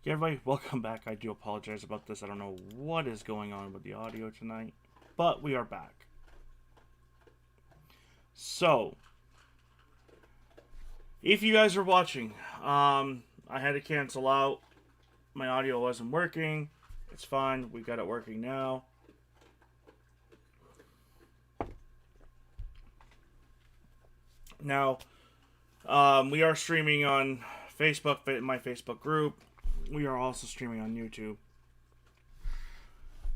Yeah, everybody, welcome back. I do apologize about this. I don't know what is going on with the audio tonight, but we are back. So, if you guys are watching, I had to cancel out. My audio wasn't working. It's fine. We got it working now. Now, we are streaming on Facebook, my Facebook group. We are also streaming on YouTube.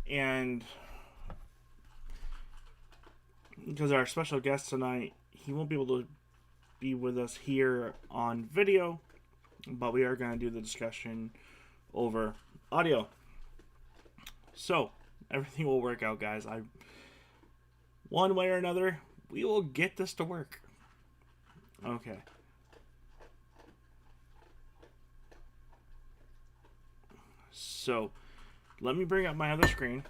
And because our special guest tonight, he won't be able to be with us here on video, but we are going to do the discussion over audio. So, everything will work out, guys. One way or another, we will get this to work. Okay. So, let me bring up my other screen.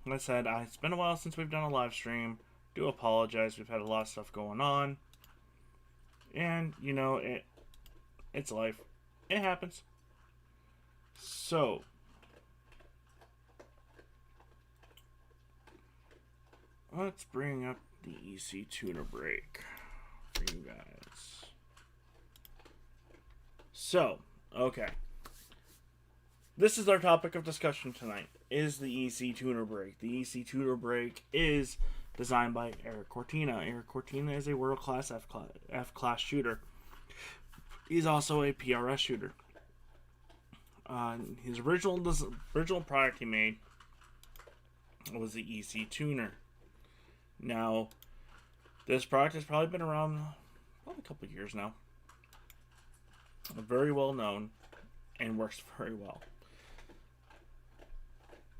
Like I said, it's been a while since we've done a live stream. Do apologize. We've had a lot of stuff going on. And, it's life. It happens. So, let's bring up the EC tuner break for you guys. So, okay. This is our topic of discussion tonight, is the EC tuner break. The EC tuner break is designed by Eric Cortina. Eric Cortina is a world-class F-class shooter. He's also a PRS shooter. His original product he made was the EC tuner. Now, this product has probably been around a couple of years now. Very well known and works very well.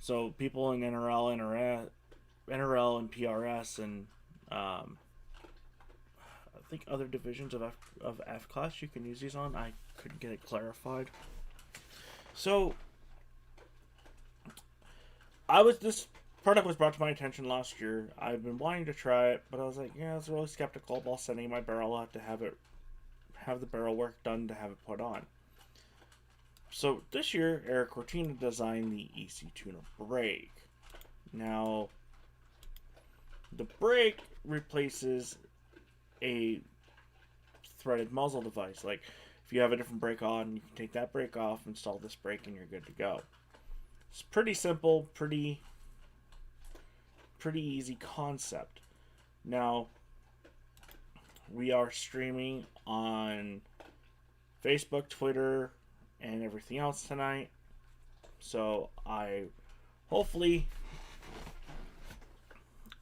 So people in NRL and PRS and I think other divisions of F class you can use these on. I couldn't get it clarified. So this product was brought to my attention last year. I've been wanting to try it, but I was like, I was really skeptical about sending my barrel out to have the barrel work done to have it put on. So this year, Eric Cortina designed the EC tuner brake. Now, the brake replaces a threaded muzzle device. Like, if you have a different brake on, you can take that brake off, install this brake, and you're good to go. It's pretty simple, pretty easy concept. Now, we are streaming on Facebook, Twitter, and everything else tonight. So hopefully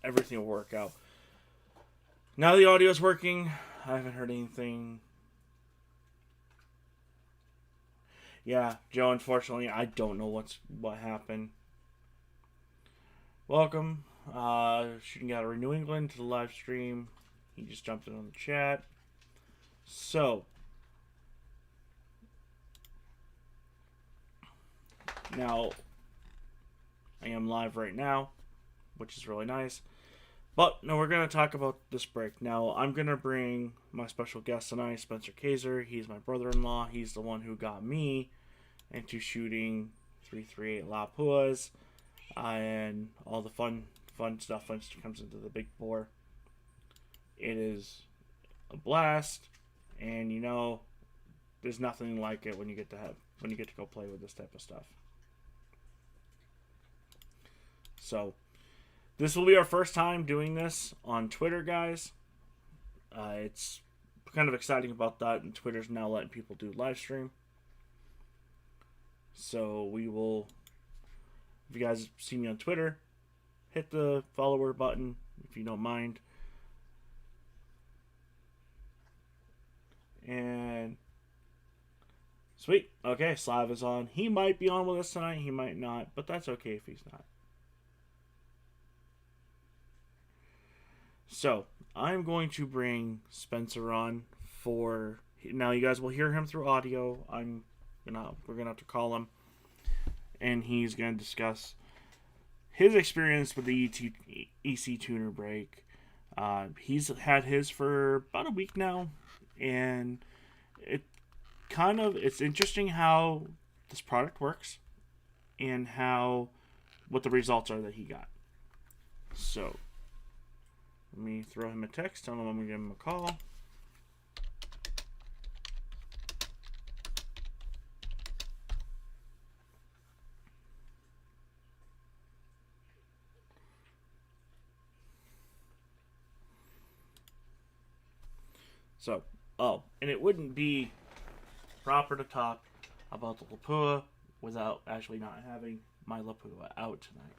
everything will work out. Now the audio is working. I haven't heard anything. Yeah, Joe, unfortunately, I don't know what happened. Welcome, shooting out of New England, to the live stream. He just jumped in on the chat. So, now, I am live right now, which is really nice. But, no, we're going to talk about this break. Now, I'm going to bring my special guest tonight, Spencer Kaiser. He's my brother-in-law. He's the one who got me into shooting 338 Lapuas and all the fun stuff once it comes into the big bore. It is a blast, and there's nothing like it when you get to go play with this type of stuff. So, this will be our first time doing this on Twitter, guys. It's kind of exciting about that, and Twitter's now letting people do live stream. So, we will, if you guys see me on Twitter, hit the follower button if you don't mind. And sweet. Okay, Slav is on. He might be on with us tonight. He might not, but that's okay if he's not. So, I'm going to bring Spencer on for... Now, you guys will hear him through audio. We're going to have to call him. And he's going to discuss his experience with the EC tuner brake. He's had his for about a week now. And it it's interesting how this product works and what the results are that he got. So let me throw him a text, tell him I'm gonna give him a call. So, and it wouldn't be proper to talk about the Lapua without actually not having my Lapua out tonight.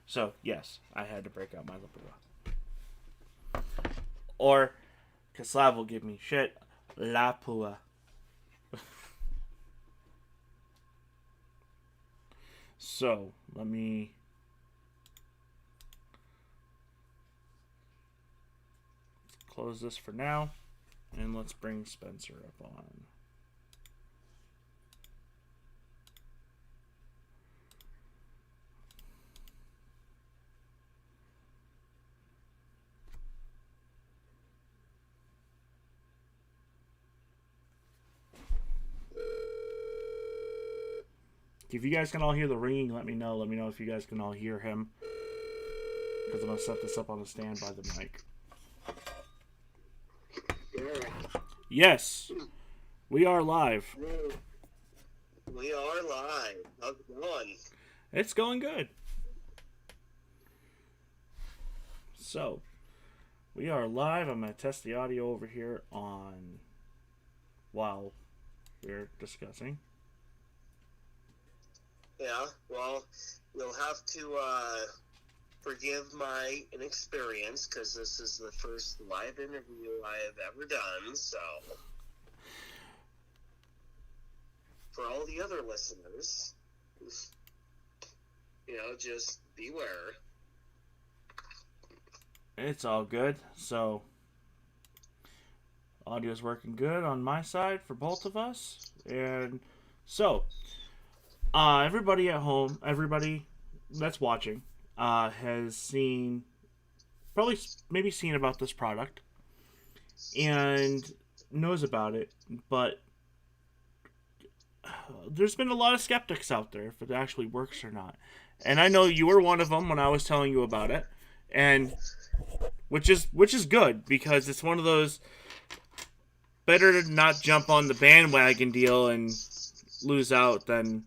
So, yes, I had to break out my Lapua. Or, Kaslav will give me shit, Lapua. So, let me... close this for now. And let's bring Spencer up on. If you guys can all hear the ringing, let me know. Let me know if you guys can all hear him. Because I'm going to set this up on the stand by the mic. Yes, we are live. We are live. How's it going? It's going good. So, we are live. I'm going to test the audio over here while we're discussing. Yeah, well, you'll have to forgive my inexperience because this is the first live interview I have ever done, so for all the other listeners, just beware. It's all good. So, audio's working good on my side for both of us. And so, everybody at home, everybody that's watching, has maybe seen about this product and knows about it, but there's been a lot of skeptics out there if it actually works or not. And I know you were one of them when I was telling you about it, and which is good because it's one of those better to not jump on the bandwagon deal and lose out than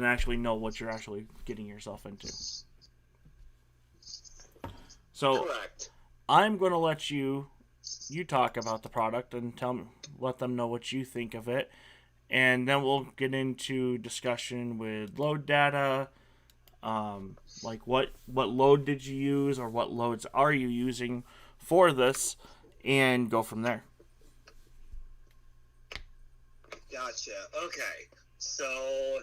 actually know what you're actually getting yourself into. So, correct. I'm going to let you talk about the product and let them know what you think of it, and then we'll get into discussion with load data, like what load did you use or what loads are you using for this, and go from there. Gotcha. Okay, so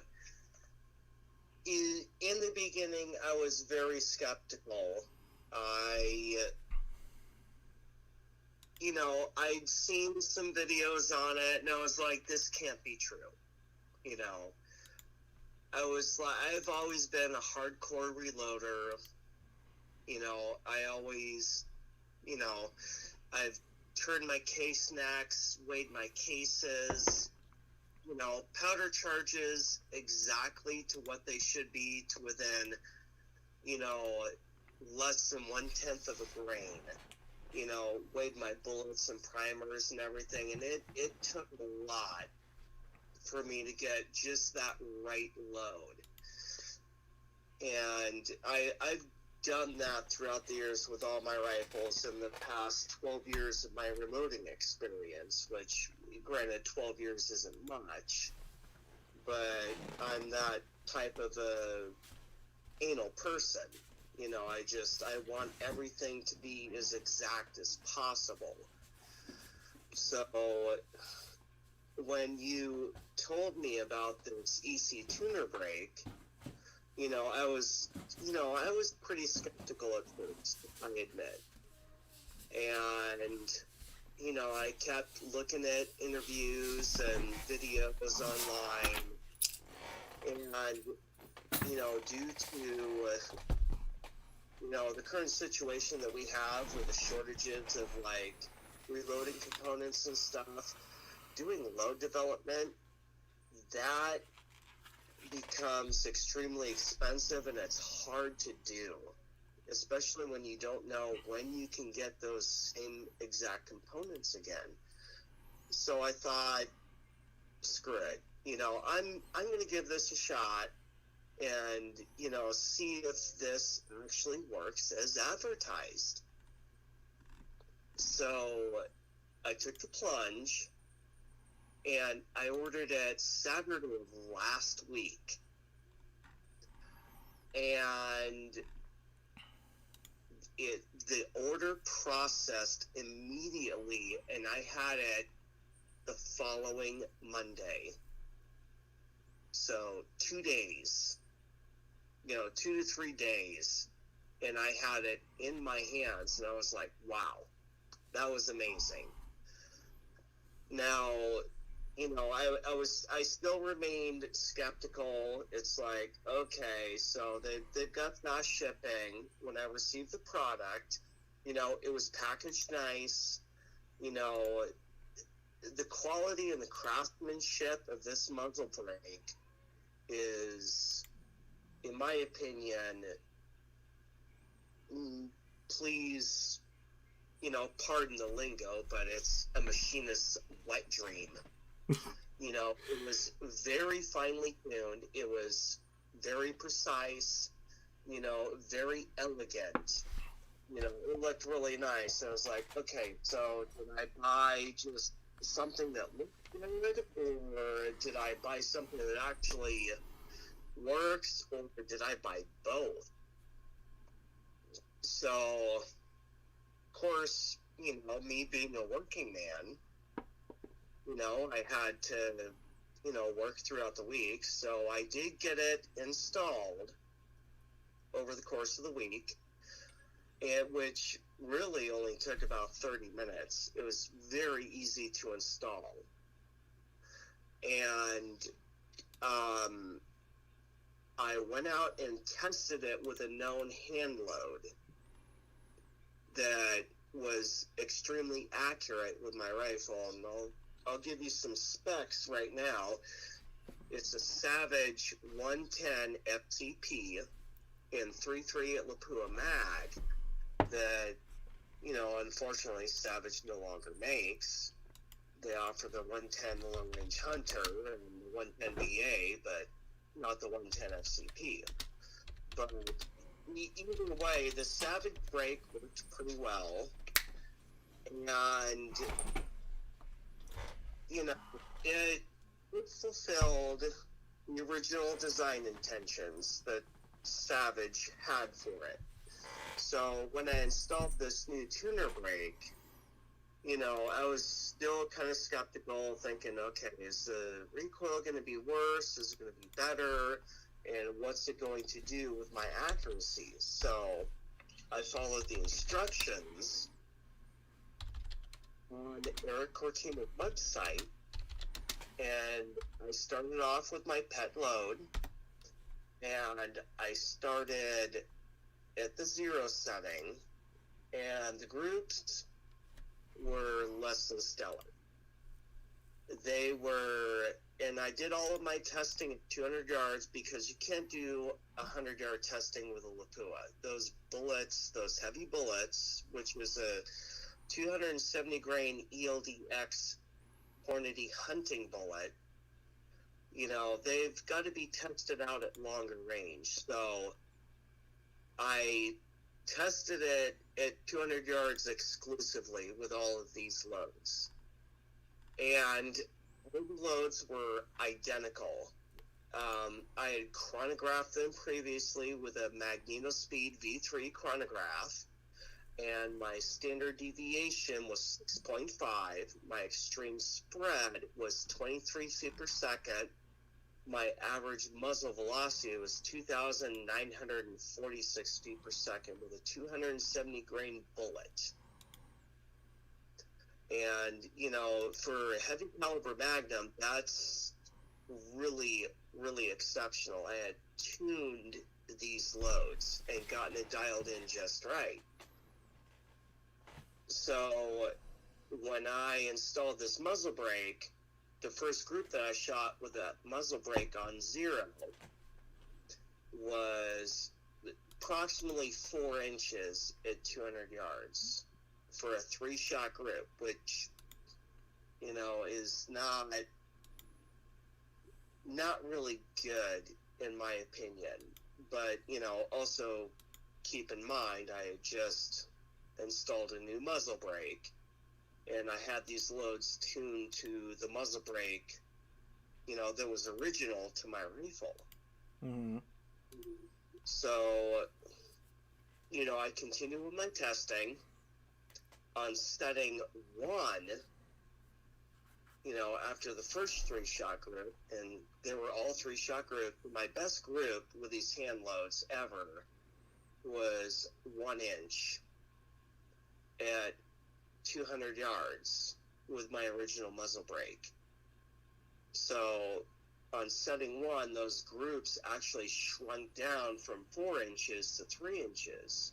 in the beginning, I was very skeptical. I'd seen some videos on it, and I was like, this can't be true. I've always been a hardcore reloader. I've turned my case necks, weighed my cases, powder charges exactly to what they should be to within, less than 1/10 of a grain. Weighed my bullets and primers and everything, and it took a lot for me to get just that right load. And I've done that throughout the years with all my rifles in the past 12 years of my reloading experience, which, granted, 12 years isn't much, but I'm that type of a anal person. I want everything to be as exact as possible. So when you told me about this EC tuner brake, I was pretty skeptical at first, I admit. And, I kept looking at interviews and videos online. And, due to, the current situation that we have with the shortages of, reloading components and stuff, doing load development that becomes extremely expensive, and it's hard to do, especially when you don't know when you can get those same exact components again. So I thought, screw it. I'm going to give this a shot and, see if this actually works as advertised. So I took the plunge, and I ordered it Saturday of last week. And the order processed immediately, and I had it the following Monday. So 2 days, 2 to 3 days, and I had it in my hands, and I was like, wow, that was amazing. Now, I still remained skeptical. It's like, okay, so they've got fast shipping. When I received the product, it was packaged nice. The quality and the craftsmanship of this muzzle brake is, in my opinion, please, pardon the lingo, but it's a machinist's wet dream. It was very finely tuned. It was very precise, very elegant. It looked really nice. And I was like, okay, so did I buy just something that looked good, or did I buy something that actually works, or did I buy both? So, of course, me being a working man, I had to, work throughout the week. So I did get it installed over the course of the week, which really only took about 30 minutes. It was very easy to install. And I went out and tested it with a known hand load that was extremely accurate with my rifle, and I'll give you some specs right now. It's a Savage 110 FCP in 3.3 at Lapua mag that, unfortunately Savage no longer makes. They offer the 110 long range Hunter and the 110 BA, but not the 110 FCP. But either way, the Savage brake worked pretty well, and it fulfilled the original design intentions that Savage had for it. So when I installed this new tuner brake, I was still kind of skeptical, thinking, okay, is the recoil going to be worse? Is it going to be better? And what's it going to do with my accuracy? So I followed the instructions on Eric Cortina's website, and I started off with my pet load, and I started at the 0 setting, and the groups were less than stellar. They were, and I did all of my testing at 200 yards, because you can't do 100-yard testing with a Lapua. Those bullets, those heavy bullets, which was a 270 grain ELDX Hornady hunting bullet, they've got to be tested out at longer range. So I tested it at 200 yards exclusively with all of these loads. And the loads were identical. I had chronographed them previously with a MagnetoSpeed V3 chronograph, and my standard deviation was 6.5. My extreme spread was 23 feet per second. My average muzzle velocity was 2,946 feet per second with a 270 grain bullet. And, for a heavy caliber Magnum, that's really, really exceptional. I had tuned these loads and gotten it dialed in just right. So when I installed this muzzle brake, the first group that I shot with that muzzle brake on 0 was approximately 4 inches at 200 yards for a 3-shot group, which, you know, is not really good in my opinion. But, you know, also keep in mind I had just installed a new muzzle brake, and I had these loads tuned to the muzzle brake, you know, that was original to my rifle. Mm-hmm. So, you know, I continue with my testing on setting 1, you know, after the first 3-shot group, and they were all 3-shot group. My best group with these hand loads ever was 1 inch at 200 yards with my original muzzle brake. So on setting 1, those groups actually shrunk down from 4 inches to 3 inches,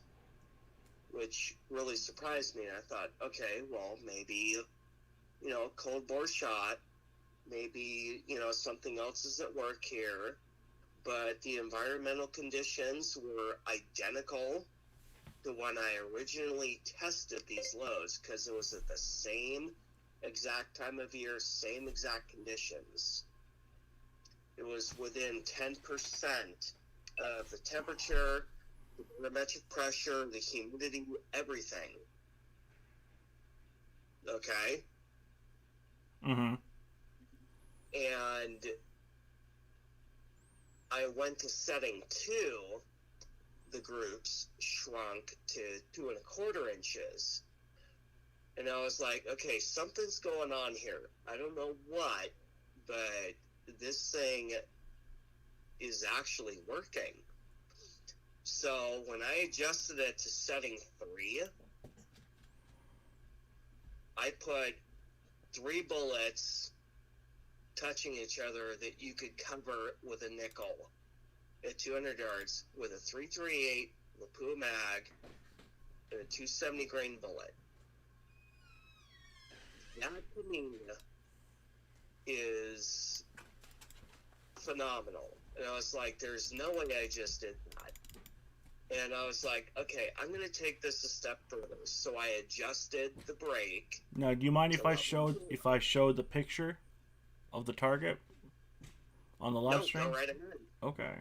which really surprised me. And I thought, okay, well, maybe, you know, cold bore shot, maybe, you know, something else is at work here. But the environmental conditions were identical to when I originally tested these loads, because it was at the same exact time of year, same exact conditions. It was within 10% of the temperature, the barometric pressure, the humidity, everything. Okay? Mm-hmm. And I went to setting 2, the groups shrunk to 2¼ inches. And I was like, okay, something's going on here. I don't know what, but this thing is actually working. So when I adjusted it to setting 3, I put 3 bullets touching each other that you could cover with a nickel at 200 yards with a .338 Lapua mag and a 270 grain bullet. That to me is phenomenal. And I was like, there's no way I just did that. And I was like, okay, I'm going to take this a step further. So I adjusted the brake. Now, do you mind if I showed the picture of the target on the live stream? No, go right ahead. Okay.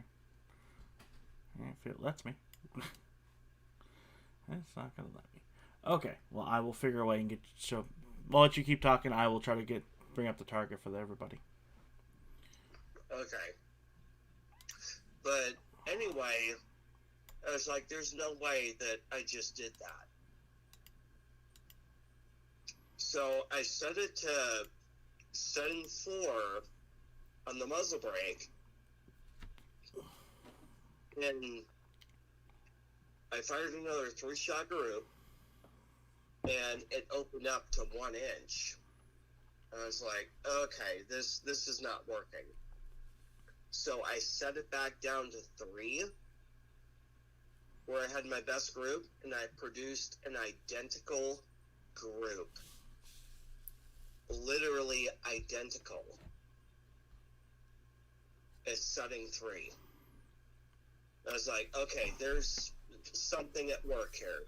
If it lets me. It's not gonna let me. Okay. Well, I will figure a way and I'll let you keep talking. I will try to bring up the target for everybody. Okay. But anyway, I was like, there's no way that I just did that. So I set it to setting 4 on the muzzle brake, and I fired another 3-shot group, and it opened up to 1 inch. I was like, okay, this is not working. So I set it back down to 3, where I had my best group, and I produced an identical group. Literally identical as setting 3. I was like, okay, there's something at work here.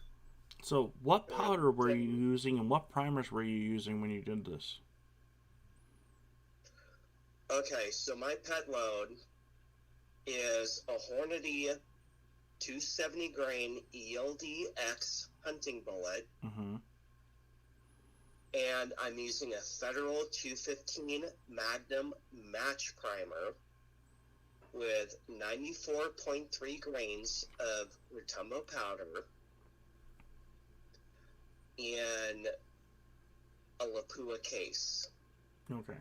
So what powder were you using and what primers were you using when you did this? Okay, so my pet load is a Hornady 270 grain ELDX hunting bullet. Mm-hmm. And I'm using a Federal 215 Magnum match primer with 94.3 grains of Rotumbo powder in a Lapua case. Okay.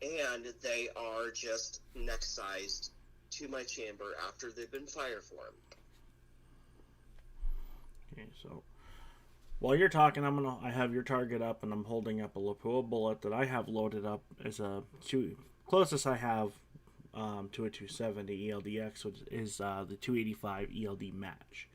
And they are just neck sized to my chamber after they've been fire formed. Okay, so while you're talking, I have your target up, and I'm holding up a Lapua bullet that I have loaded up as closest I have to a 270 ELDX, which is the 285 ELD match.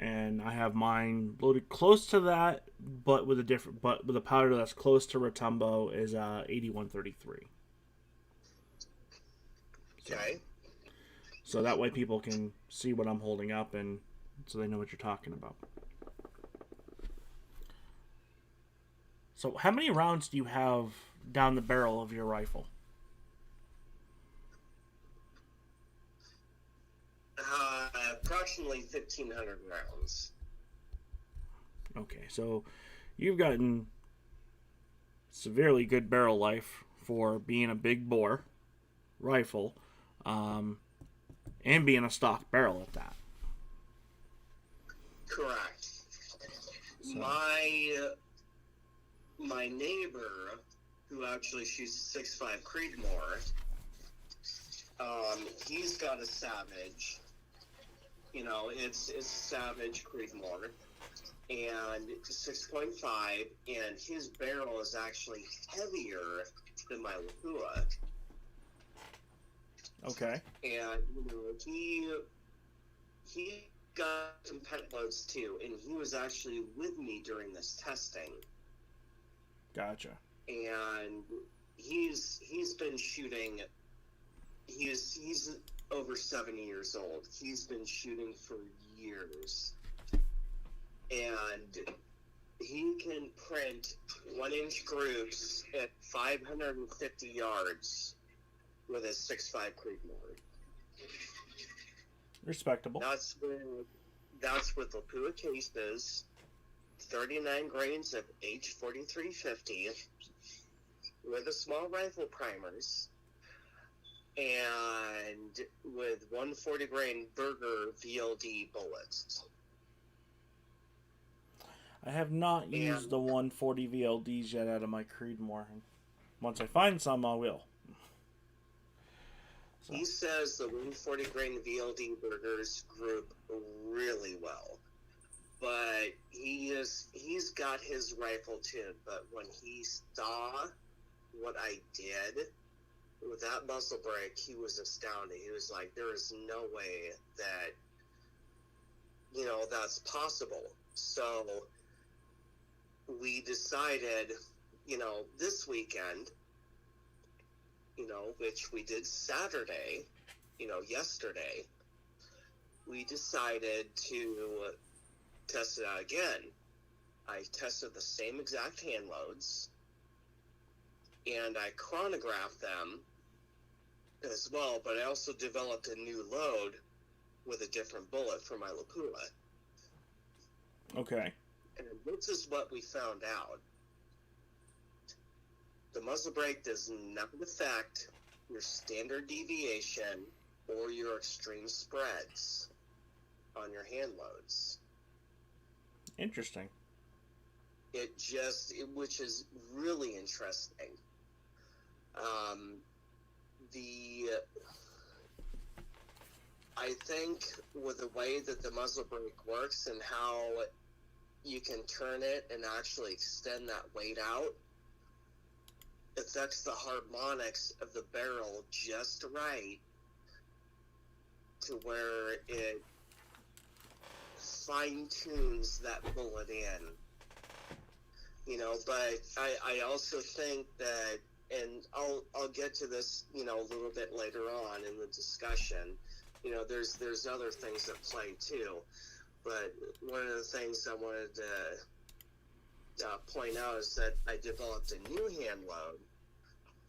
and I have mine loaded close to that, but with a powder that's close to Rotumbo is 8133. Okay. So that way people can see what I'm holding up, and so they know what you're talking about. So how many rounds do you have down the barrel of your rifle? Approximately 1,500 rounds. Okay, so you've gotten severely good barrel life for being a big bore rifle, and being a stock barrel at that. Correct. So. My neighbor, who actually shoots a 6.5 Creedmoor, he's got a Savage. You know, it's Savage Creedmoor, and 6.5, and his barrel is actually heavier than my Lapua. Okay. And you know, he got some pet loads too, and he was actually with me during this testing. Gotcha. And he's been shooting. He's over 70 years old. He's been shooting for years, and he can print 1-inch groups at 550 yards with a 6.5 Creedmoor. Respectable. That's with Lapua cases, 39 grains of H4350 with the small rifle primers, and with 140 grain Berger VLD bullets. I have not used the 140 VLDs yet out of my Creedmoor. Once I find some, I will. So. He says the 140 grain VLD Bergers group really well, but he's got his rifle too. But when he saw what I did with that muzzle brake, he was astounded. He was like, "There is no way that that's possible." So we decided, this weekend, which we did Saturday, yesterday, we decided to test it out again. I tested the same exact hand loads, and I chronographed them as well, but I also developed a new load with a different bullet for my Lapua. Okay. And this is what we found out. The muzzle brake does not affect your standard deviation or your extreme spreads on your hand loads. Interesting. Which is really interesting. I think with the way that the muzzle brake works and how you can turn it and actually extend that weight out, affects the harmonics of the barrel just right to where it fine-tunes that bullet in. But I also think that, and I'll get to this, a little bit later on in the discussion, there's other things at play too. But one of the things I wanted to point out is that I developed a new hand load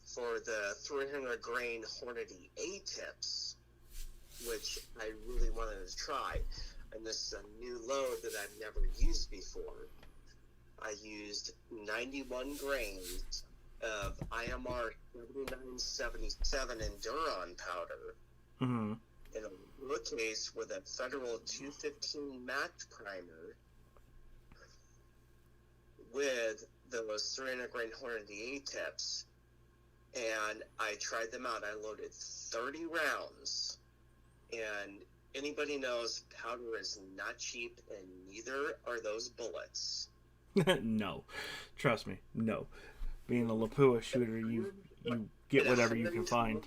for the 300 grain Hornady A-tips, which I really wanted to try. And this is a new load that I've never used before. I used 91 grains of IMR 7977 Enduron powder. Mm-hmm. In a wood case with a Federal 215 Max primer with those 300 grain Hornady A-tips, and I tried them out. I loaded 30 rounds, and anybody knows powder is not cheap, and neither are those bullets. No, trust me, no. Being a Lapua shooter, you get whatever you can find.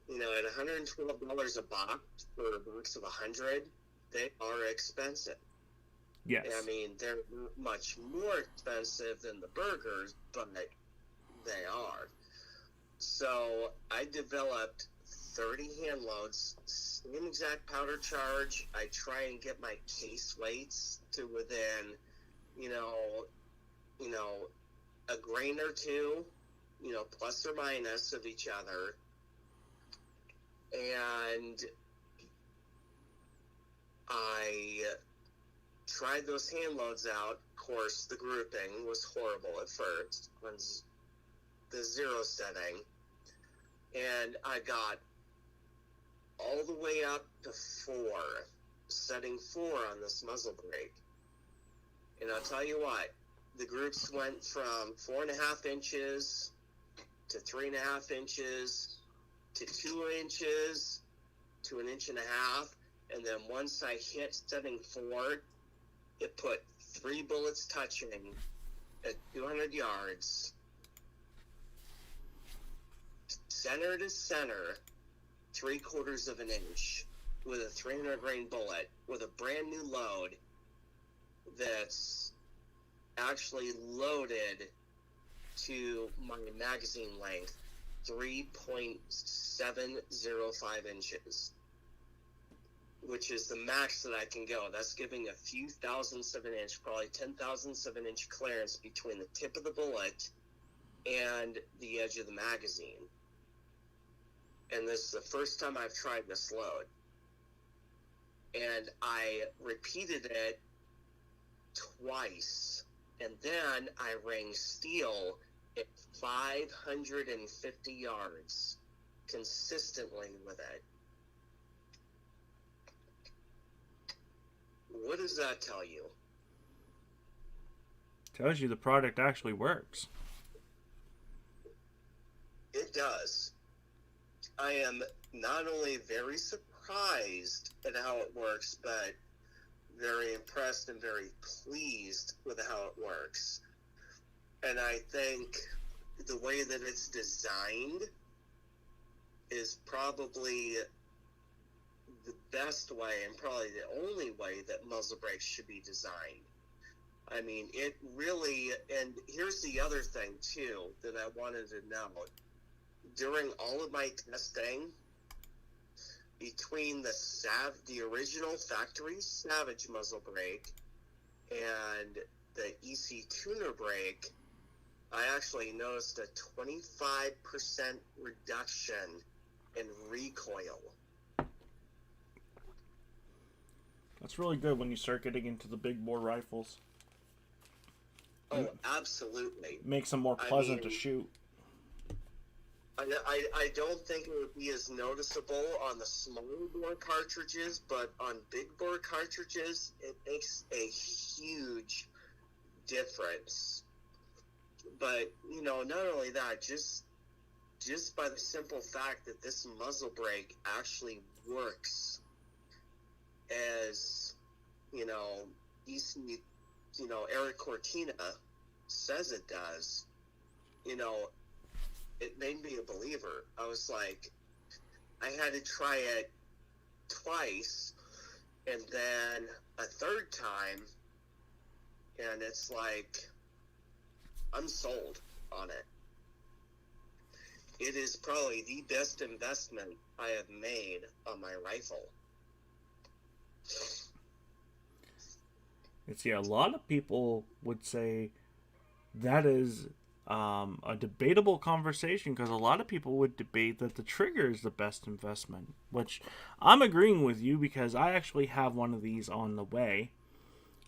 At $112 a box for a box of 100, they are expensive. Yes. I mean, they're much more expensive than the burgers, but they are. So I developed 30 hand loads, same exact powder charge. I try and get my case weights to within, you know, a grain or two, plus or minus of each other. And I tried those hand loads out. Of course, the grouping was horrible at first on the 0 setting. And I got all the way up to 4, setting 4 on this muzzle brake. And I'll tell you what, the groups went from 4.5 inches to 3.5 inches to 2 inches to 1.5 inches. And then once I hit setting 4, it put 3 bullets touching at 200 yards, center to center, 3/4 of an inch, with a 300 grain bullet, with a brand new load that's actually loaded to my magazine length, 3.705 inches, which is the max that I can go. That's giving a few thousandths of an inch, probably 10 thousandths of an inch clearance between the tip of the bullet and the edge of the magazine. And this is the first time I've tried this load. And I repeated it twice. And then I rang steel at 550 yards consistently with it. What does that tell you? Tells you the product actually works. It does. I am not only very surprised at how it works, but very impressed and very pleased with how it works. And I think the way that it's designed is probably the best way and probably the only way that muzzle brakes should be designed. I mean, it really, and here's the other thing too that I wanted to note. During all of my testing, between the original factory Savage muzzle brake and the EC tuner brake, I actually noticed a 25% reduction in recoil. That's really good when you start getting into the big bore rifles. Oh, absolutely. Makes them more pleasant to shoot. I don't think it would be as noticeable on the smaller bore cartridges, but on big bore cartridges, it makes a huge difference. But, not only that, just by the simple fact that this muzzle brake actually works as, EC, Eric Cortina says it does, it made me a believer. I was like, I had to try it twice and then a third time, and it's like, I'm sold on it. It is probably the best investment I have made on my rifle. See, a lot of people would say that is a debatable conversation, because a lot of people would debate that the trigger is the best investment, which I'm agreeing with you, because I actually have one of these on the way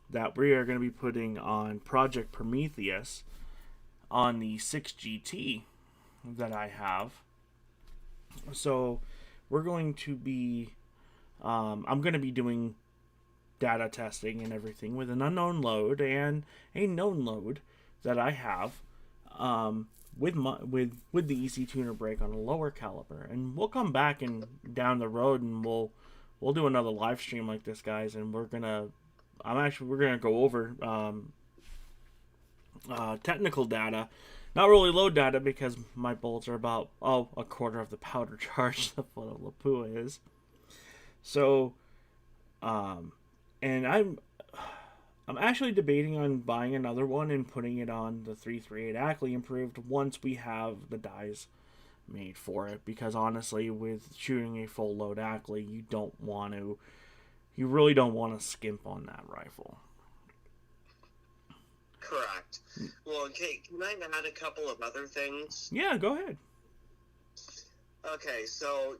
that we are going to be putting on Project Prometheus on the 6GT that I have. So we're going to be I'm going to be doing data testing and everything with an unknown load and a known load that I have with the EC tuner brake on a lower caliber. And we'll come back and down the road and we'll do another live stream like this, guys, and we're gonna go over technical data, not really load data, because my bullets are about a quarter of the powder charge that what a Lapua is. So And I'm actually debating on buying another one and putting it on the 338 Ackley improved once we have the dies made for it, because honestly, with shooting a full load Ackley, you really don't want to skimp on that rifle. Correct. Well, okay, can I add a couple of other things? Yeah, go ahead. Okay, so,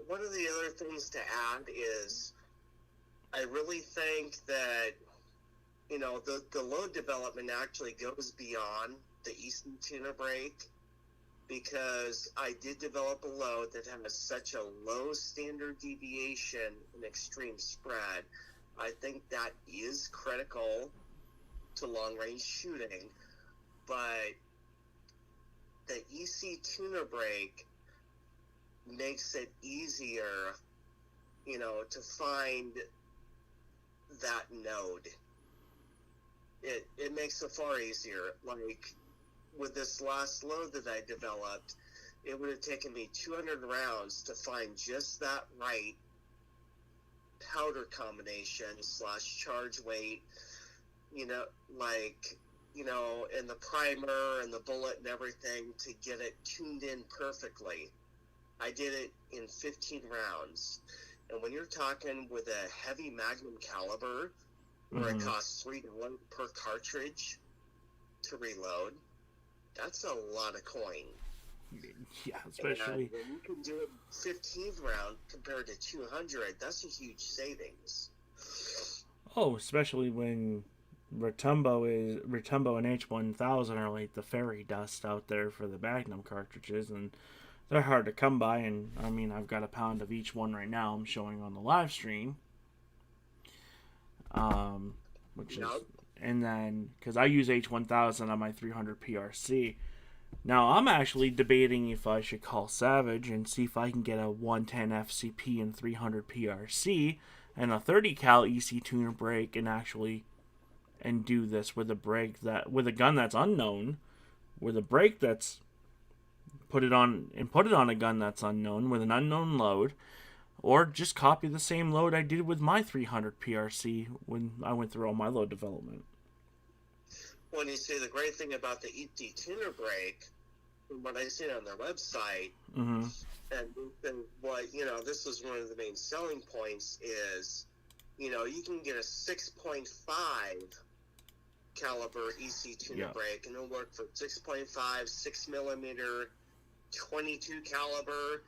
one of the other things to add is I really think that, the load development actually goes beyond the EC tuner brake, because I did develop a load that has such a low standard deviation and extreme spread. I think that is critical to long-range shooting, but the EC tuner brake makes it easier, to find that node. It makes it far easier. Like, with this last load that I developed, it would have taken me 200 rounds to find just that right powder combination / charge weight, and the primer and the bullet and everything to get it tuned in perfectly. I did it in 15 rounds. And when you're talking with a heavy Magnum caliber, where it costs $3 per cartridge to reload, that's a lot of coin. Yeah, especially... And when you can do it 15 round compared to 200, that's a huge savings. Oh, especially when Retumbo and H1000 are like the fairy dust out there for the Magnum cartridges, and they're hard to come by. And I mean, I've got a pound of each one right now I'm showing on the live stream. And then, because I use H1000 on my 300 PRC. Now, I'm actually debating if I should call Savage and see if I can get a 110 FCP and 300 PRC and a 30 cal EC tuner brake and do this with a gun that's unknown, with a brake that's put it on a gun that's unknown with an unknown load, or just copy the same load I did with my 300 PRC when I went through all my load development. When you see the great thing about the EC tuner brake, from what I see on their website, and what, this is one of the main selling points is, you can get a 6.5 caliber EC tuner brake, and it'll work for 6.5, 6mm, 22 caliber.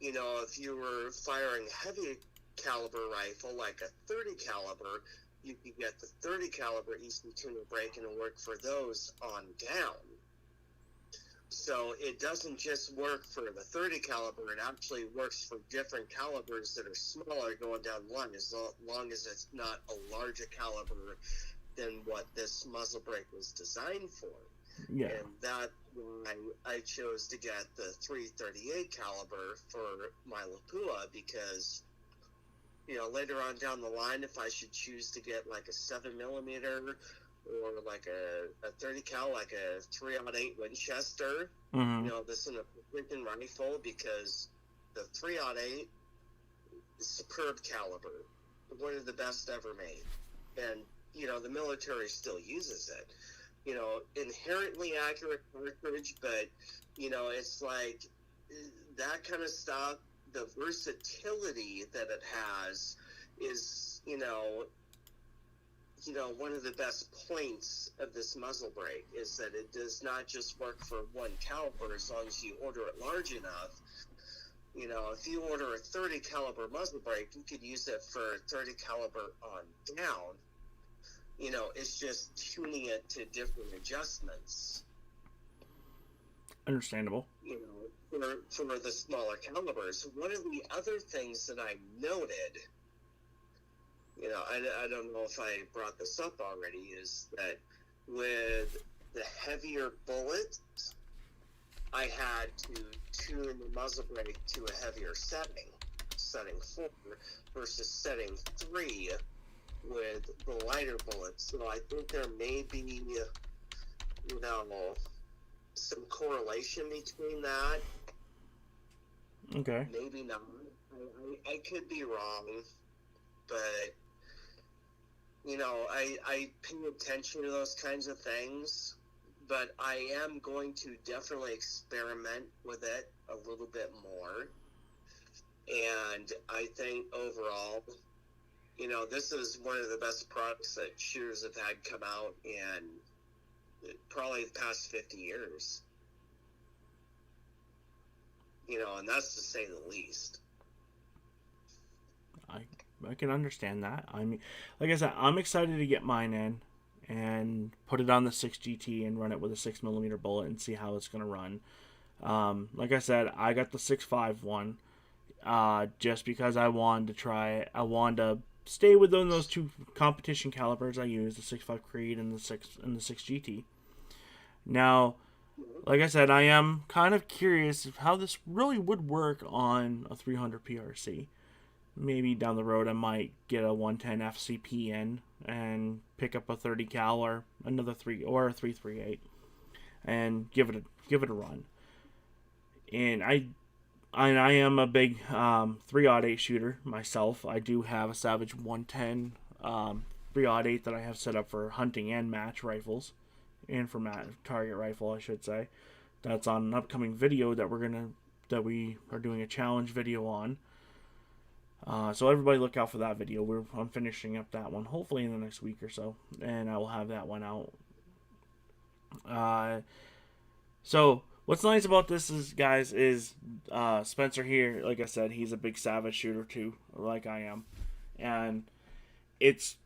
If you were firing heavy caliber rifle like a 30 caliber, you could get the 30 caliber EC tuner brake and it'll work for those on down. So it doesn't just work for the 30 caliber, it actually works for different calibers that are smaller going down the line, as long as it's not a larger caliber than what this muzzle brake was designed for. Yeah. And that's why I chose to get the 338 caliber for my Lapua, because, later on down the line, if I should choose to get like a 7mm or like a 30 cal, like a 308 Winchester, this is a freaking rifle, because the 308 is superb caliber, one of the best ever made. And, the military still uses it. Inherently accurate cartridge, but, it's like that kind of stuff, the versatility that it has is, one of the best points of this muzzle brake is that it does not just work for one caliber as long as you order it large enough. If you order a 30 caliber muzzle brake, you could use it for 30 caliber on down. It's just tuning it to different adjustments. Understandable. For the smaller calibers. One of the other things that I noted, I don't know if I brought this up already, is that with the heavier bullets, I had to tune the muzzle brake to a heavier setting 4 versus setting 3 with the lighter bullets. So I think there may be, some correlation between that. Okay. Maybe not. I could be wrong. but I pay attention to those kinds of things, but I am going to definitely experiment with it a little bit more. And I think overall, this is one of the best products that shooters have had come out in probably the past 50 years. And that's to say the least. I can understand that. I mean, like I said, I'm excited to get mine in and put it on the 6GT and run it with a 6mm bullet and see how it's going to run. Like I said, I got the 6.5 one just because I wanted to try it. I wanted to stay within those two competition calibers I use, the 6.5 Creed and the 6GT. Now, like I said, I am kind of curious of how this really would work on a 300 PRC. Maybe down the road I might get a 110 FCP in and pick up a 30 cal or another 338 and give it a run. And I am a big 308 shooter myself. I do have a Savage 110 308 that I have set up for hunting and match rifles, and for target rifle, I should say. That's on an upcoming video that we are doing a challenge video on. So everybody look out for that video. I'm finishing up that one, hopefully in the next week or so, and I will have that one out. So what's nice about this is, guys, is Spencer here, like I said, he's a big Savage shooter too, like I am. And it's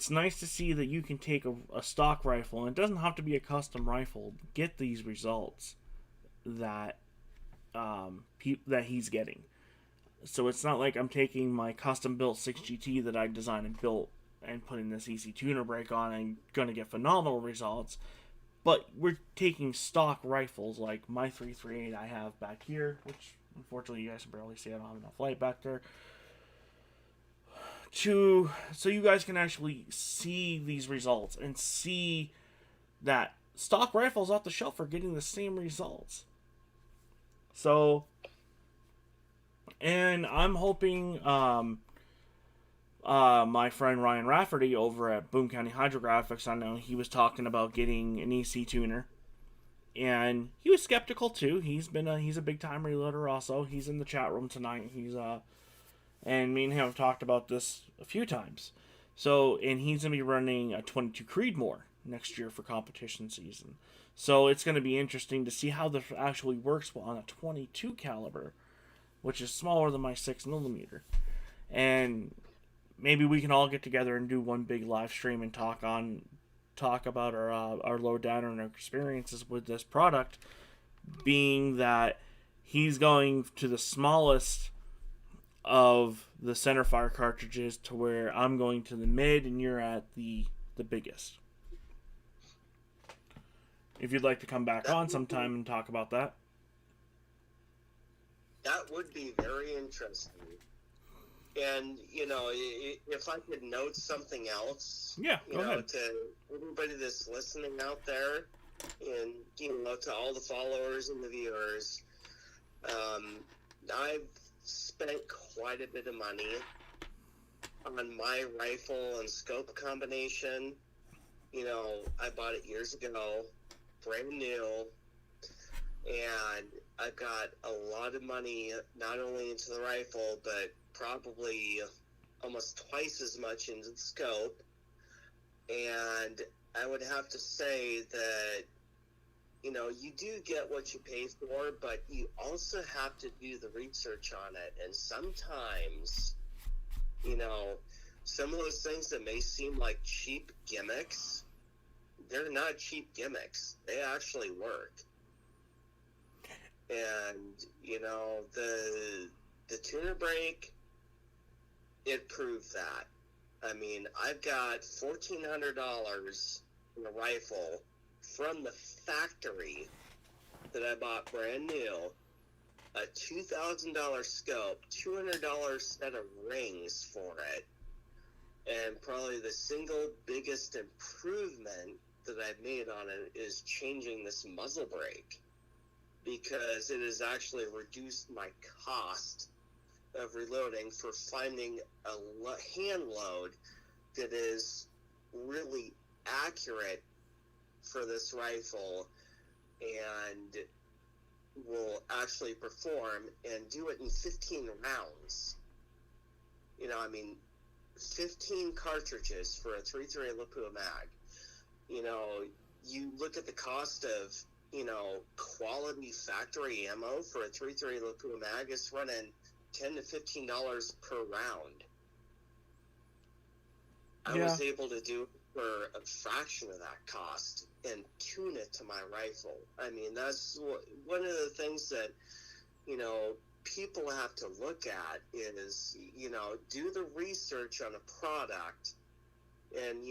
nice to see that you can take a stock rifle, and it doesn't have to be a custom rifle, get these results that that he's getting. So it's not like I'm taking my custom built 6GT that I designed and built and putting this EC tuner brake on and going to get phenomenal results. But we're taking stock rifles like my 338 I have back here, which unfortunately you guys can barely see. I don't have enough light back there. So you guys can actually see these results and see that stock rifles off the shelf are getting the same results. So, and I'm hoping my friend Ryan Rafferty over at Boone County Hydrographics, I know he was talking about getting an EC tuner, and he was skeptical too. He's a big time reloader also. He's in the chat room tonight. And me and him have talked about this a few times. So, and he's gonna be running a 22 Creedmoor next year for competition season. So it's gonna be interesting to see how this actually works on a 22 caliber, which is smaller than my 6mm. And maybe we can all get together and do one big live stream and talk about our lowdown and our experiences with this product, being that he's going to the smallest of the centerfire cartridges to where I'm going to the mid and you're at the biggest. If you'd like to come back on sometime and talk about that. That would be very interesting. And, if I could note something else, yeah, go ahead. To everybody that's listening out there, and, to all the followers and the viewers, I've spent quite a bit of money on my rifle and scope combination. I bought it years ago, brand new, and I've got a lot of money not only into the rifle, but probably almost twice as much into the scope. And I would have to say that, you do get what you pay for, but you also have to do the research on it. And sometimes, some of those things that may seem like cheap gimmicks, they're not cheap gimmicks. They actually work. And, the tuner brake, it proved that. I mean, I've got $1,400 in a rifle from the factory that I bought brand new, a $2,000 scope, $200 set of rings for it, and probably the single biggest improvement that I've made on it is changing this muzzle brake, because it has actually reduced my cost of reloading for finding a hand load that is really accurate for this rifle and will actually perform, and do it in 15 rounds. 15 cartridges for a 3.3 Lapua mag. You look at the cost of, quality factory ammo for a 3.3 Lapua mag, it's running $10 to $15 per round. I was able to do it for a fraction of that cost and tune it to my rifle. That's one of the things that, people have to look at is, do the research on a product and,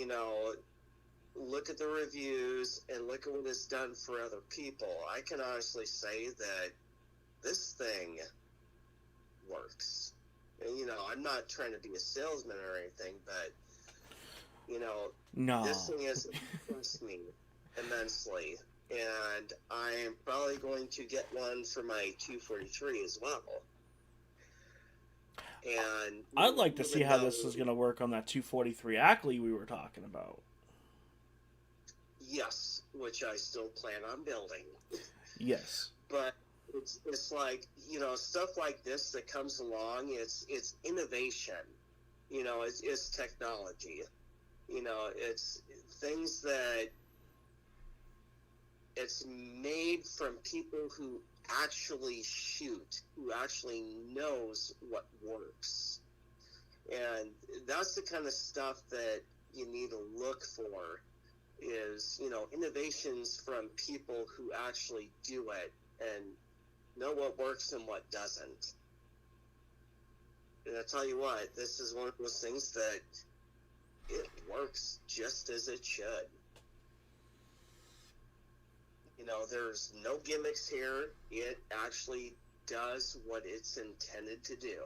look at the reviews and look at what it's done for other people. I can honestly say that this thing works. And, I'm not trying to be a salesman or anything, but, No. this thing has impressed me immensely. And I am probably going to get one for my 243 as well. And I'd like to see how this is going to work on that 243 Ackley we were talking about. Yes, which I still plan on building. Yes. But it's like, stuff like this that comes along, it's innovation. It's technology. It's things that it's made from people who actually shoot, who actually knows what works. And that's the kind of stuff that you need to look for is, innovations from people who actually do it and know what works and what doesn't. And I tell you what, this is one of those things that it works just as it should. There's no gimmicks here. It actually does what it's intended to do.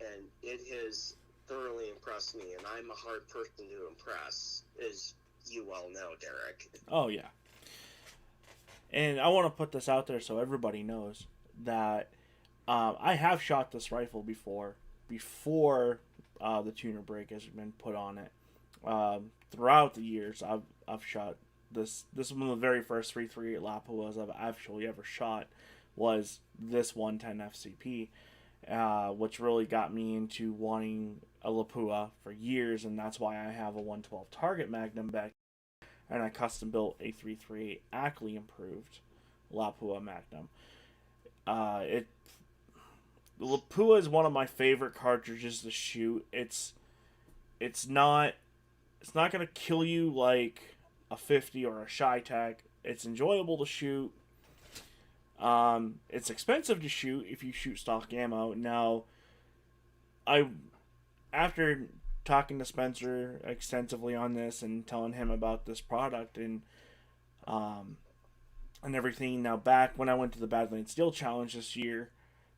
And it has thoroughly impressed me, and I'm a hard person to impress, as you well know, Derek. Oh, yeah. And I want to put this out there so everybody knows that I have shot this rifle before the tuner brake has been put on it. Throughout the years, I've shot this. This is one of the very first 338 Lapuas I've actually ever shot was this 110 FCP, which really got me into wanting a Lapua for years, and that's why I have a 112 Target Magnum back, and I custom built a 338 Ackley improved Lapua Magnum. The Lapua is one of my favorite cartridges to shoot. It's not gonna kill you like a 50 or a Shy-Tech. It's enjoyable to shoot. It's expensive to shoot if you shoot stock ammo. Now, after talking to Spencer extensively on this and telling him about this product and everything. Now, back when I went to the Badlands Steel Challenge this year,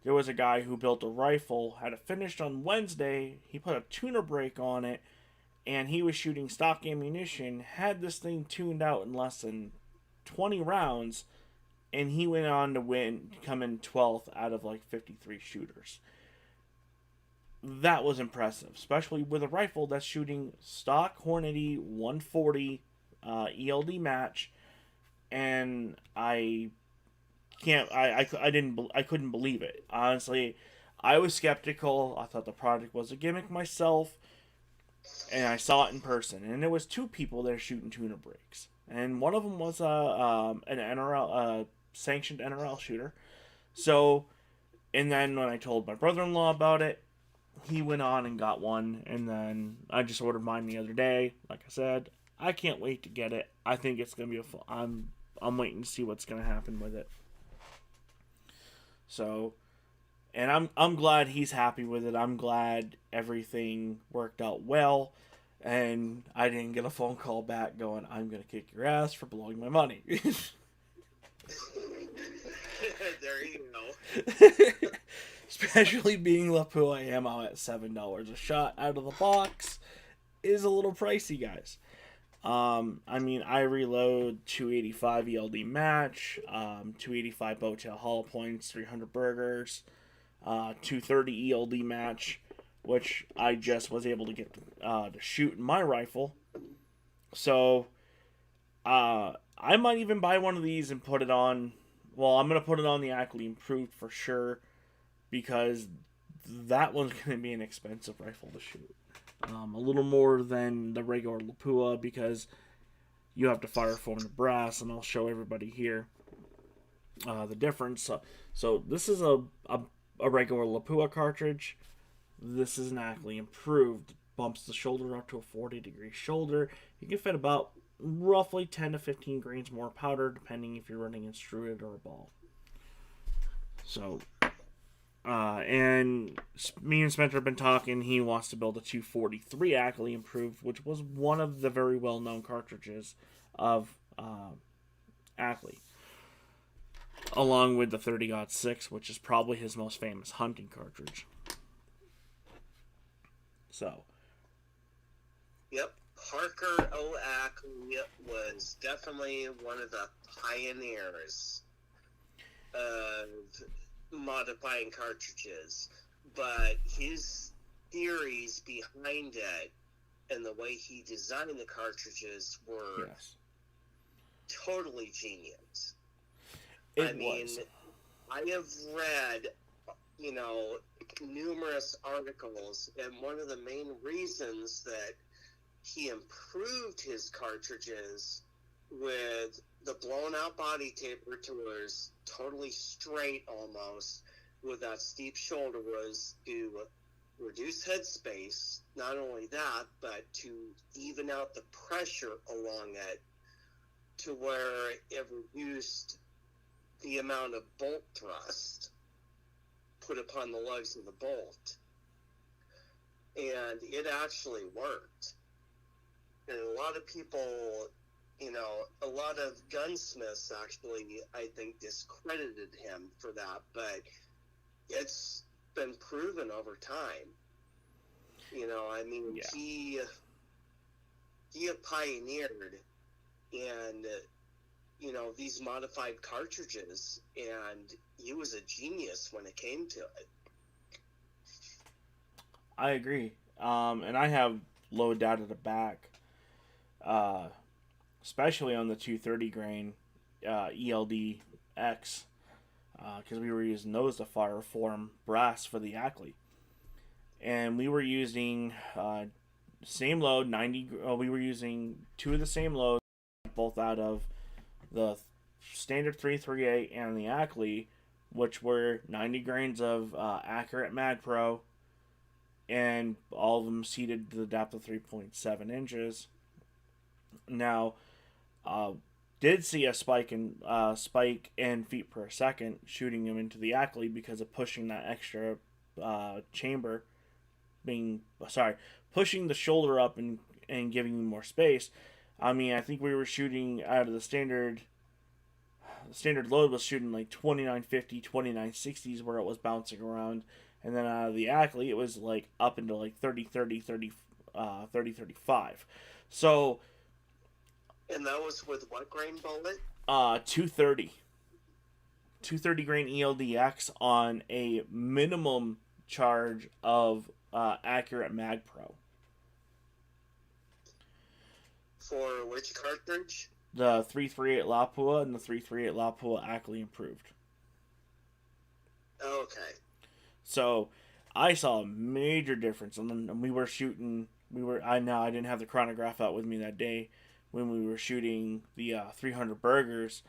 there was a guy who built a rifle, had it finished on Wednesday. He put a tuner brake on it, and he was shooting stock ammunition, had this thing tuned out in less than 20 rounds, and he went on to come in 12th out of like 53 shooters. That was impressive, especially with a rifle that's shooting stock Hornady 140 ELD match, and I couldn't believe it. Honestly, I was skeptical. I thought the product was a gimmick myself, and I saw it in person, and there was two people there shooting tuner brakes, and one of them was an NRL sanctioned NRL shooter. So, and then when I told my brother-in-law about it, he went on and got one, and then I just ordered mine the other day. Like I said, I can't wait to get it. I think it's gonna be I'm waiting to see what's gonna happen with it. So, and I'm glad he's happy with it. I'm glad everything worked out well, and I didn't get a phone call back going, "I'm gonna kick your ass for blowing my money." There you go. Especially being Lapua ammo at $7 a shot out of the box is a little pricey, guys. I reload 285 ELD match, 285 Botail hollow points, 300 burgers, 230 ELD match, which I just was able to get to shoot in my rifle. So I might even buy one of these and put it on. Well, I'm gonna put it on the Ackley Improved for sure, because that one's gonna be an expensive rifle to shoot. A little more than the regular Lapua, because you have to fire foam the brass, and I'll show everybody here the difference. So this is a regular Lapua cartridge. This is an Ackley Improved. Bumps the shoulder up to a 40-degree shoulder. You can fit about roughly 10 to 15 grains more powder, depending if you're running instrument or a ball. So, and me and Spencer have been talking. He wants to build a 243 Ackley Improved, which was one of the very well-known cartridges of Ackley, along with the 30-06, which is probably his most famous hunting cartridge. So. Yep. Parker O. Ackley was definitely one of the pioneers of modifying cartridges, but his theories behind it and the way he designed the cartridges were totally genius. I mean, I have read, numerous articles, and one of the main reasons that he improved his cartridges with the blown out body taper tours, totally straight almost, with that steep shoulder, was to reduce headspace. Not only that, but to even out the pressure along it to where it reduced the amount of bolt thrust put upon the legs of the bolt. And it actually worked. And a lot of people, a lot of gunsmiths actually, I think, discredited him for that, but it's been proven over time. He pioneered and these modified cartridges, and he was a genius when it came to it. I agree. And I have low data to back, especially on the 230 grain ELD X, because we were using those to fire form brass for the Ackley. And we were using same load, 90. We were using two of the same loads, both out of the standard 338 and the Ackley, which were 90 grains of accurate Mag Pro, and all of them seated to the depth of 3.7 inches. Now, did see a spike in feet per second shooting him into the Ackley because of pushing that extra chamber, pushing the shoulder up and giving him more space. I mean, I think we were shooting out of the standard load was shooting like 2950, 2960s where it was bouncing around. And then out of the Ackley, it was like up into like 30, 35. So. And that was with what grain bullet? 230. 230 grain ELDX on a minimum charge of accurate Mag Pro. For which cartridge? The 338 Lapua and the 338 Lapua Ackley Improved. Okay. So I saw a major difference, and then we were shooting. I didn't have the chronograph out with me that day when we were shooting the 300 burgers,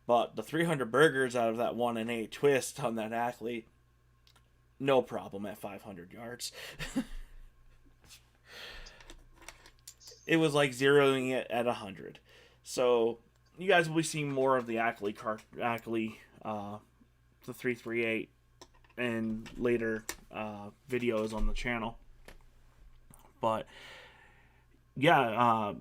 but the 300 burgers out of that 1-8 twist on that Ackley, no problem at 500 yards. It was like zeroing it at 100. So you guys will be seeing more of the Ackley, the 338, and later videos on the channel. But yeah,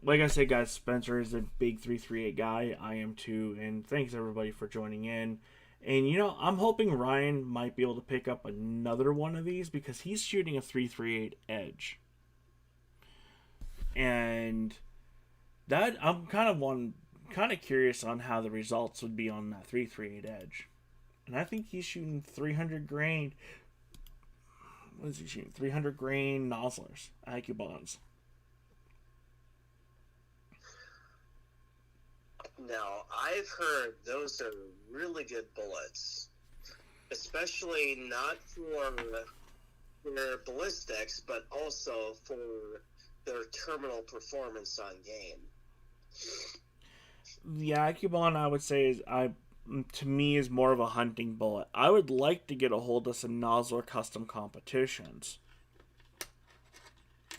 like I said, guys, Spencer is a big 338 guy. I am too, and thanks everybody for joining in. And I'm hoping Ryan might be able to pick up another one of these because he's shooting a 338 Edge. And that I'm kind of curious on how the results would be on that 338 Edge. And I think he's shooting 300 grain. What is he shooting? 300 grain nozzlers, IQ bonds. Now, I've heard those are really good bullets, especially not for their ballistics, but also for their terminal performance on game. The IQ bond, I would say, to me is more of a hunting bullet. I would like to get a hold of some nozzler custom competitions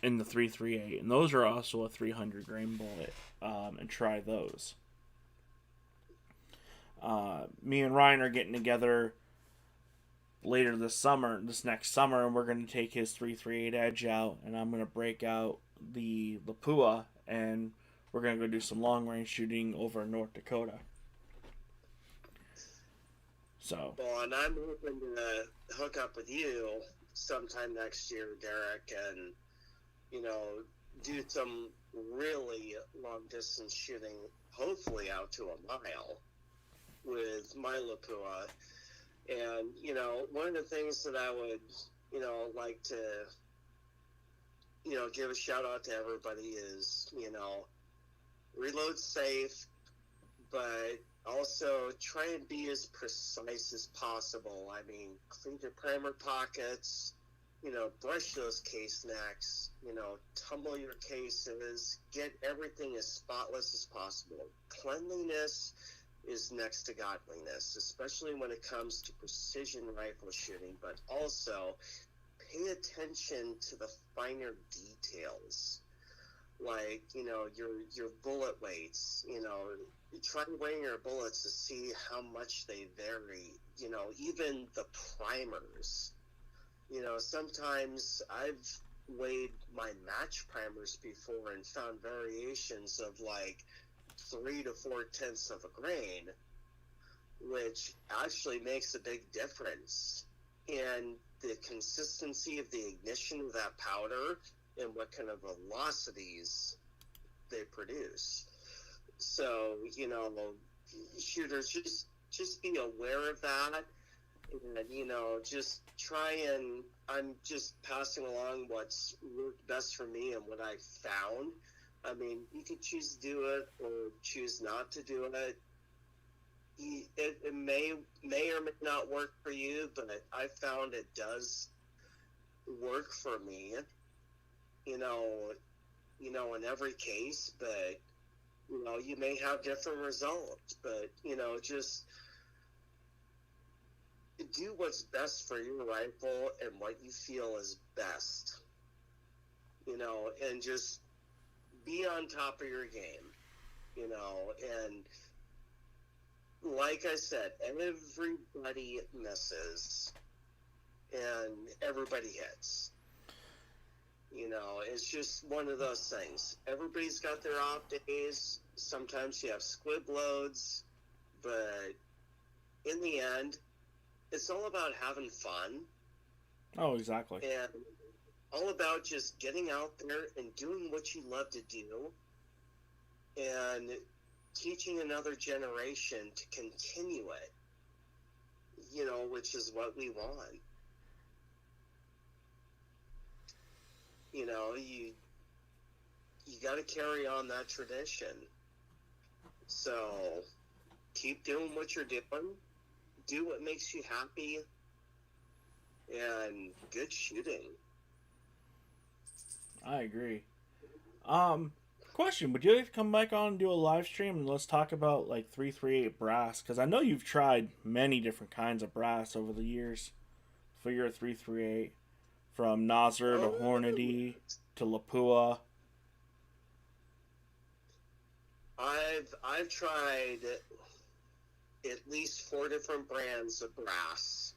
in the 338, and those are also a 300 grain bullet, and try those. Me and Ryan are getting together later this next summer, and we're going to take his 338 Edge out, and I'm going to break out the Lapua, and we're going to go do some long range shooting over in North Dakota. So. Well, and I'm hoping to hook up with you sometime next year, Derek, and, do some really long distance shooting, hopefully out to a mile with my Lapua. And, one of the things that I would, like to, give a shout out to everybody is, reload safe, but also try and be as precise as possible. I mean, clean your primer pockets, brush those case necks, tumble your cases, get everything as spotless as possible. Cleanliness is next to godliness, especially when it comes to precision rifle shooting, but also pay attention to the finer details, like, your bullet weights, try weighing your bullets to see how much they vary, even the primers. Sometimes I've weighed my match primers before and found variations of like 3 to 4/10 of a grain, which actually makes a big difference in the consistency of the ignition of that powder and what kind of velocities they produce. So, shooters, just be aware of that, and, just try and, I'm just passing along what's worked best for me and what I found. I mean, you could choose to do it or choose not to do it. It may or may not work for you, but I found it does work for me, in every case, but, you may have different results, but, just do what's best for your rifle and what you feel is best, and just be on top of your game, and like I said, everybody misses and everybody hits. It's just one of those things. Everybody's got their off days. Sometimes you have squib loads, but in the end, it's all about having fun. Oh, exactly. And all about just getting out there and doing what you love to do and teaching another generation to continue it, which is what we want. You got to carry on that tradition. So keep doing what you're doing. Do what makes you happy. And good shooting. I agree. Question: would you like to come back on and do a live stream and let's talk about like 338 brass? Because I know you've tried many different kinds of brass over the years for your 338, from Nosler to Hornady to Lapua. I've tried at least 4 different brands of brass,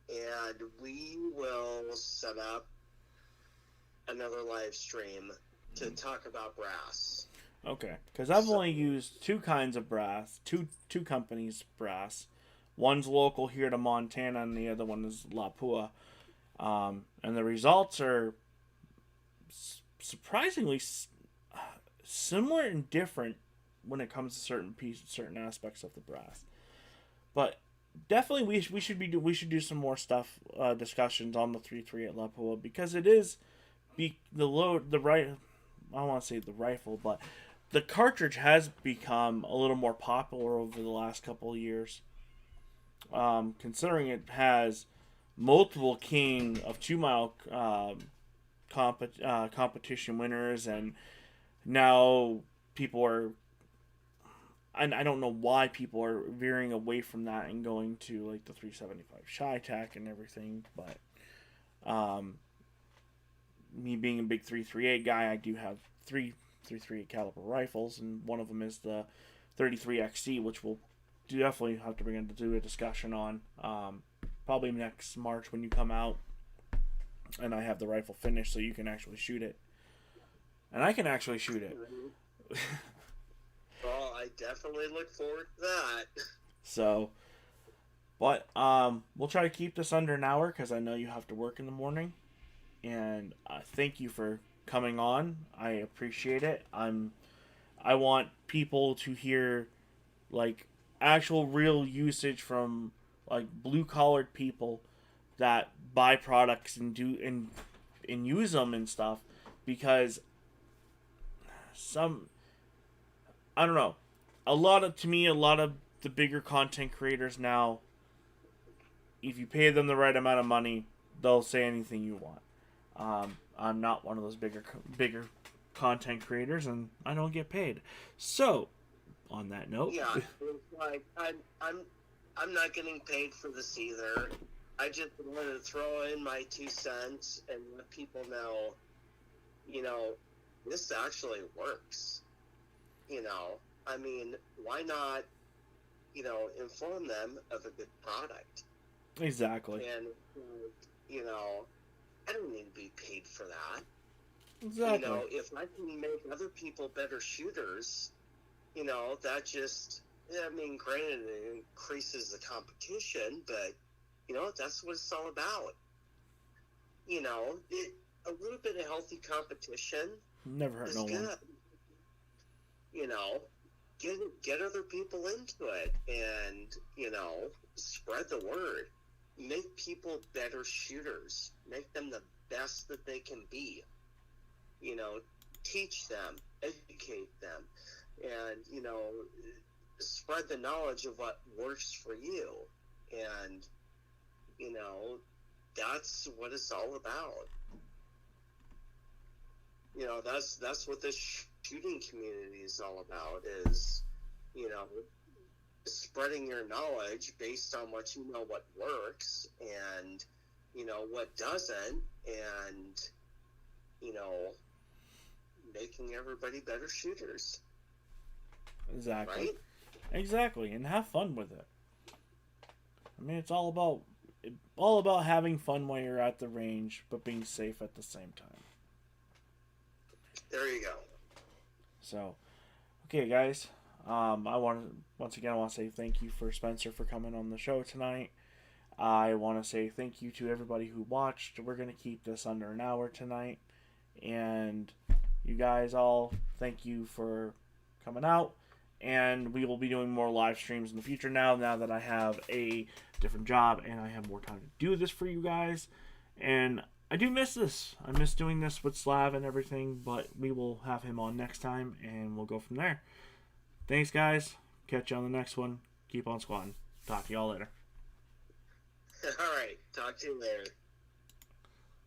and we will set up another live stream to talk about brass. Okay, because I've only used 2 kinds of brass, two companies' brass. One's local here to Montana, and the other one is Lapua. And the results are surprisingly similar and different when it comes to certain aspects of the brass. But definitely we should do some more stuff, discussions on the 338 Lapua, because it is the load the right I don't want to say the rifle, but the cartridge has become a little more popular over the last couple of years. Considering it has multiple King of 2 Mile competition winners, and now people are, and I don't know why people are veering away from that and going to like the 375 Shy-Tac and everything, but me being a big 338 guy, I do have three 338 caliber rifles, and one of them is the 33XC, which we'll definitely have to bring into a discussion on, probably next March when you come out and I have the rifle finished so you can actually shoot it. And I can actually shoot it. Well, I definitely look forward to that. So, but we'll try to keep this under an hour because I know you have to work in the morning. And thank you for coming on. I appreciate it. I want people to hear like actual real usage from like blue collared people that buy products and do and use them and stuff, because some, I don't know, a lot of the bigger content creators now, if you pay them the right amount of money, they'll say anything you want. I'm not one of those bigger content creators, and I don't get paid. So, on that note, yeah, like I'm not getting paid for this either. I just wanted to throw in my 2 cents and let people know, this actually works. I mean, why not, inform them of a good product? exactly. And, I don't need to be paid for that. Exactly. If I can make other people better shooters, that just, granted, it increases the competition, but, that's what it's all about. A little bit of healthy competition Never hurt is no good. one. Get other people into it and, spread the word. Make people better shooters. Make them the best that they can be. Teach them, educate them, and, spread the knowledge of what works for you. And, that's what it's all about. That's what this shooting community is all about, is, spreading your knowledge based on what you know, what works, and, what doesn't, and, making everybody better shooters. Exactly. Right? Exactly, and have fun with it. I mean, it's all about having fun while you're at the range, but being safe at the same time. There you go. So, okay, guys. I want to say thank you for Spencer for coming on the show tonight. I want to say thank you to everybody who watched. We're gonna keep this under an hour tonight, and you guys all, thank you for coming out. And we will be doing more live streams in the future now that I have a different job and I have more time to do this for you guys. And I do miss this. I miss doing this with Slav and everything, but we will have him on next time and we'll go from there. Thanks, guys. Catch you on the next one. Keep on squatting. Talk to y'all later. All right. Talk to you later.